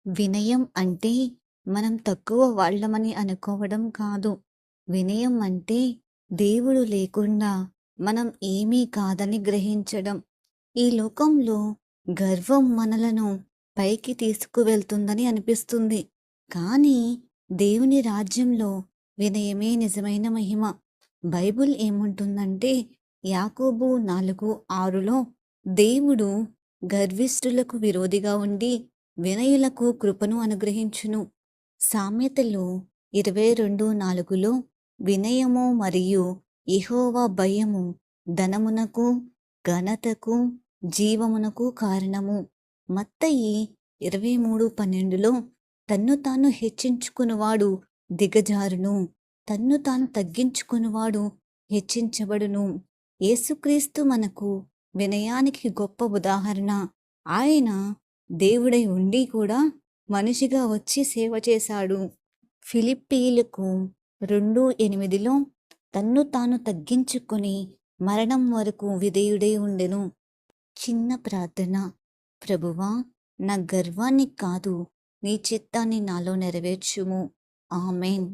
వినయం అంటే మనం తక్కువ వాళ్ళమని అనుకోవడం కాదు. వినయం అంటే దేవుడు లేకుండా మనం ఏమీ కాదని గ్రహించడం. ఈ లోకంలో గర్వం మనలను పైకి తీసుకువెళ్తుందని అనిపిస్తుంది. కానీ దేవుని రాజ్యంలో వినయమే నిజమైన మహిమ. బైబిల్ ఏముంటుందంటే యాకోబు 4:6లో దేవుడు గర్విష్ఠులకు విరోధిగా ఉండి వినయులకు కృపను అనుగ్రహించును. సామెతలు 22:4లో వినయము మరియు యెహోవా భయము ధనమునకు, ఘనతకు, జీవమునకు కారణము. మత్తయి 23:12లో తన్ను తాను హెచ్చించుకునివాడు దిగజారును, తన్ను తాను తగ్గించుకునివాడు హెచ్చించబడును. యేసుక్రీస్తు మనకు వినయానికి గొప్ప ఉదాహరణ. ఆయన దేవుడై ఉండి కూడా మనిషిగా వచ్చి సేవ చేశాడు. ఫిలిప్పీయులకు 2:8లో తన్ను తాను తగ్గించుకొని మరణం వరకు విధేయుడై ఉండెను. చిన్న ప్రార్థన. ప్రభువా, నా గర్వాన్ని కాదు, నీ చిత్తాన్ని నాలో నెరవేర్చుము. ఆమేన్.